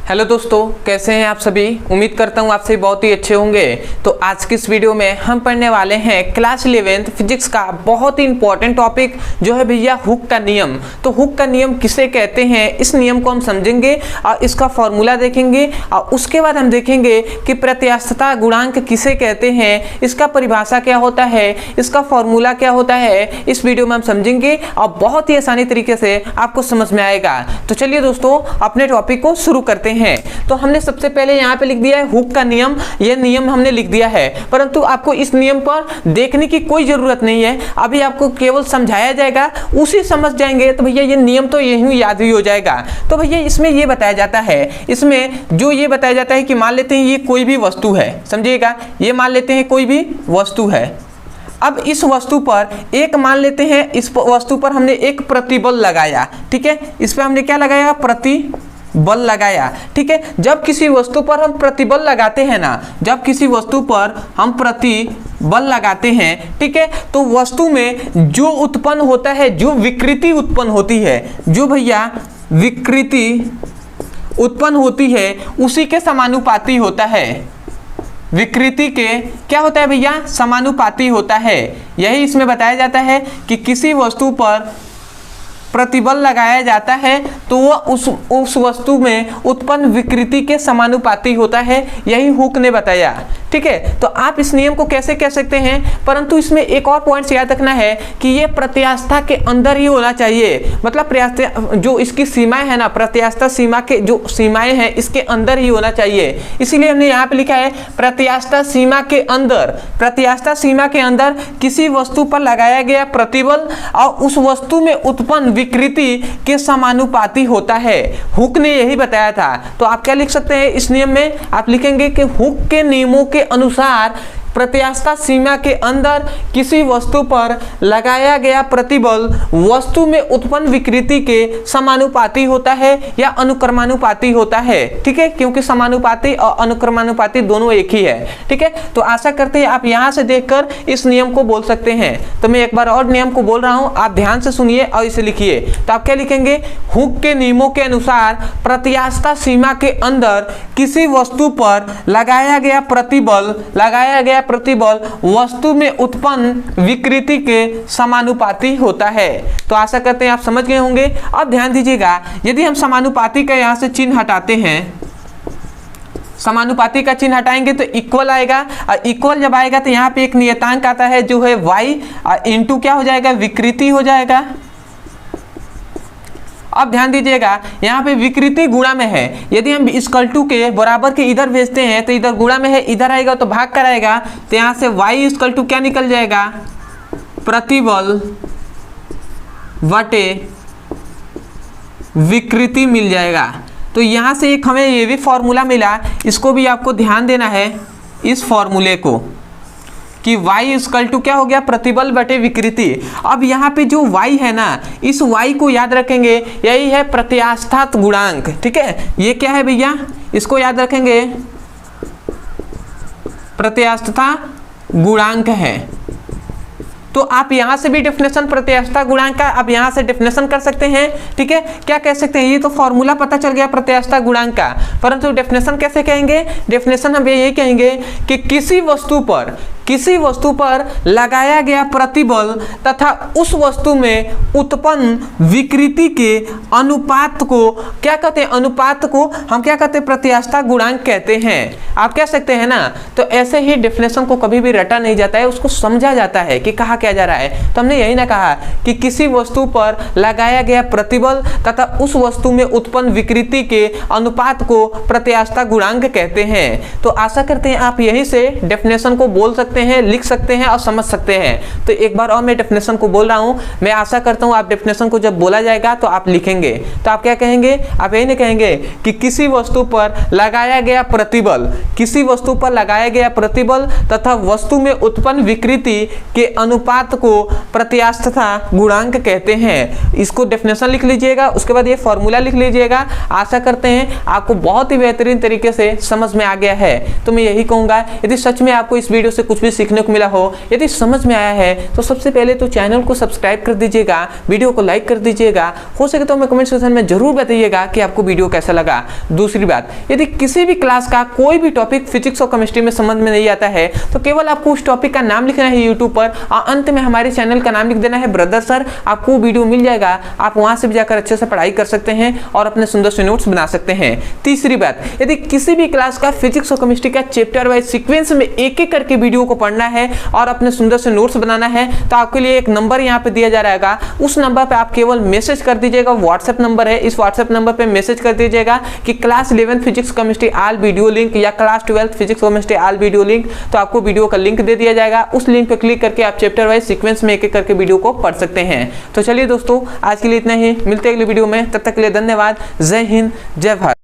Hello दोस्तों, कैसे हैं आप सभी। उम्मीद करता हूँ आप सभी बहुत ही अच्छे होंगे। तो आज की इस वीडियो में हम पढ़ने वाले हैं क्लास 11th फिजिक्स का बहुत ही इंपॉर्टेंट टॉपिक जो है भैया हुक का नियम। तो हुक का नियम किसे कहते हैं, इस नियम को हम समझेंगे और इसका फॉर्मूला देखेंगे और उसके बाद हम देखेंगे कि प्रत्यास्थता गुणांक किसे कहते हैं, इसका परिभाषा क्या होता है, इसका फॉर्मूला क्या होता है। इस वीडियो में हम समझेंगे और बहुत ही आसानी तरीके से आपको समझ में आएगा। तो चलिए दोस्तों अपने टॉपिक को शुरू करते हैं। तो हमने सबसे पहले यहाँ पे लिख दिया है हुक का नियम। यह नियम हमने लिख दिया है, परंतु आपको इस नियम पर देखने की कोई जरूरत नहीं है। अभी आपको केवल समझाया जाएगा, उसी समझ जाएंगे तो भैया ये नियम तो यही याद भी हो जाएगा। तो भैया इसमें ये बताया जाता है, इसमें जो ये बताया जाता है कि मान लेते हैं ये कोई भी वस्तु है, समझिएगा, ये मान लेते हैं कोई भी वस्तु है। अब इस वस्तु पर एक मान लेते हैं, इस वस्तु पर हमने एक प्रतिबल लगाया, ठीक है। इस पर हमने क्या लगाया, प्रतिबल लगाया, ठीक है। जब किसी वस्तु पर हम प्रतिबल लगाते हैं ना, जब किसी वस्तु पर हम प्रतिबल लगाते हैं, ठीक है, तो वस्तु में जो उत्पन्न होता है, जो विकृति उत्पन्न होती है, जो भैया विकृति उत्पन्न होती है उसी के समानुपाती होता है। विकृति के क्या होता है भैया, समानुपाती होता है। यही इसमें बताया जाता है कि किसी वस्तु पर प्रतिबल लगाया जाता है तो वह उस वस्तु में उत्पन्न विकृति के समानुपाती होता है। यही हुक ने बताया, ठीक है। तो आप इस नियम को कैसे कह सकते हैं, परंतु इसमें एक और पॉइंट याद रखना है कि ये प्रत्यास्था के अंदर ही होना चाहिए। मतलब जो इसकी सीमाएं है ना, प्रत्यास्था सीमा के जो सीमाएं हैं इसके अंदर ही होना चाहिए। इसीलिए हमने यहाँ पे लिखा है प्रत्यास्था सीमा के अंदर। प्रत्यास्था सीमा के अंदर किसी वस्तु पर लगाया गया प्रतिबल और उस वस्तु में उत्पन्न विकृति के समानुपाती होता है। हुक ने यही बताया था। तो आप क्या लिख सकते हैं इस नियम में, आप लिखेंगे कि हुक के नियमों के अनुसार प्रत्यास्था सीमा के अंदर किसी वस्तु पर लगाया गया प्रतिबल वस्तु में उत्पन्न विकृति के समानुपाती होता है या अनुक्रमानुपाती होता है, ठीक है, क्योंकि समानुपाती और अनुक्रमानुपाती दोनों एक ही है, ठीक है। तो आशा करते हैं आप यहां से देखकर इस नियम को बोल सकते हैं। तो मैं एक बार और नियम को बोल रहा हूं, आप ध्यान से सुनिए और इसे लिखिए। तो आप क्या लिखेंगे, हुक के नियमों के अनुसार प्रत्यास्था सीमा के अंदर किसी वस्तु पर लगाया गया प्रतिबल वस्तु में उत्पन्न विकृति के समानुपाती होता है। तो आशा करते हैं आप समझ गए होंगे। अब ध्यान दीजिएगा, यदि हम समानुपाती का यहां से चिन्ह हटाते हैं, समानुपाती का चिन्ह हटाएंगे तो इक्वल आएगा, और इक्वल जब आएगा तो यहाँ पे एक नियतांक आता है जो है y इंटू क्या हो जाएगा, विकृति हो जाएगा। अब ध्यान दीजिएगा, यहाँ पे विकृति गुणा में है। यदि हम इक्वल टू के बराबर के इधर भेजते हैं तो इधर गुणा में है, इधर आएगा तो भाग कराएगा, तो यहाँ से y इक्वल टू क्या निकल जाएगा, प्रतिबल बटे विकृति मिल जाएगा। तो यहाँ से एक हमें ये भी फॉर्मूला मिला, इसको भी आपको ध्यान देना है, इस फॉर्मूले को, कि y इक्वल टू क्या हो गया, प्रतिबल बटे विकृति। अब यहाँ पे जो y है ना, इस y को याद रखेंगे, यही है प्रत्यास्था गुणांक, ठीक है। ये क्या है भैया, इसको याद रखेंगे, प्रत्यास्था गुणांक है। तो आप यहाँ से भी डेफिनेशन प्रत्यास्था गुणांक का आप यहाँ से डेफिनेशन कर सकते हैं, ठीक है। क्या कह सकते हैं, ये तो फॉर्मूला पता चल गया प्रत्यास्था गुणांक का, परंतु डेफिनेशन कैसे कहेंगे, डेफिनेशन हम यही कहेंगे कि किसी वस्तु पर लगाया गया प्रतिबल तथा उस वस्तु में उत्पन्न विकृति के अनुपात को क्या कहते हैं, अनुपात को हम क्या कहते हैं, प्रत्यास्था गुणांक कहते हैं। आप कह सकते हैं ना। तो ऐसे ही डेफिनेशन को कभी भी रटा नहीं जाता है, उसको समझा जाता है कि कहा क्या जा रहा है। तो हमने यही ना कहा कि किसी वस्तु पर लगाया गया प्रतिबल तथा उस वस्तु में उत्पन्न विकृति के अनुपात को प्रत्यास्था गुणांक कहते हैं। तो आशा करते हैं आप यही से डेफिनेशन को बोल सकते हैं, लिख सकते हैं और समझ सकते हैं। तो एक बार और मैं डेफिनेशन को बोल रहा हूं, मैं आशा करता हूं आप डेफिनेशन को जब बोला जाएगा तो आप लिखेंगे। तो आप क्या कहेंगे, आप यही नहीं कहेंगे कि किसी वस्तु पर लगाया गया प्रतिबल, किसी वस्तु पर लगाया गया प्रतिबल तथा वस्तु में उत्पन्न विकृति के अनुपात अनुपात को प्रत्यास्थता गुणांक कहते हैं। इसको डेफिनेशन लिख लीजिएगा, उसके बाद ये फॉर्मूला लिख लीजिएगा। आशा करते हैं आपको बहुत ही बेहतरीन तरीके से समझ में आ गया है। तो मैं यही कहूंगा, यदि सच में आपको इस वीडियो से कुछ भी सीखने को मिला हो, यदि समझ में आया है, तो सबसे पहले तो चैनल को सब्सक्राइब कर दीजिएगा, वीडियो को लाइक कर दीजिएगा। हो सके तो हमें कमेंट सेक्शन में जरूर बताइएगा कि आपको वीडियो कैसा लगा। दूसरी बात, यदि किसी भी क्लास का कोई भी टॉपिक फिजिक्स और केमिस्ट्री में समझ में नहीं आता है, तो केवल आपको उस टॉपिक का नाम लिखना है यूट्यूब पर और अंत में हमारे चैनल का नाम लिख देना है ब्रदर सर। आपको वीडियो मिल जाएगा, आप वहां से भी जाकर अच्छे से पढ़ाई कर सकते हैं और अपने सुंदर से नोट्स बना सकते हैं। तीसरी बात, यदि किसी भी क्लास का फिजिक्स और केमिस्ट्री का चैप्टर वाइज सीक्वेंस में एक एक करके वीडियो को पढ़ना है और अपने सुंदर से नोट्स बनाना है, तो आपके लिए एक नंबर यहाँ पे दिया जा रहेगा। उस नंबर पे आप केवल मैसेज कर दीजिएगा, व्हाट्सएप नंबर है, इस व्हाट्सएप नंबर पे मैसेज कर दीजिएगा कि class 11 physics chemistry all video link या class 12 physics chemistry all video link, तो आपको वीडियो का लिंक दे दिया जाएगा। उस लिंक पे क्लिक करके आप चैप्टर वाइज सीक्वेंस में एक एक करके वीडियो को पढ़ सकते हैं। तो चलिए दोस्तों, आज के लिए इतना ही, मिलते हैं अगली वीडियो में। तब तक के लिए धन्यवाद। जय हिंद, जय भारत।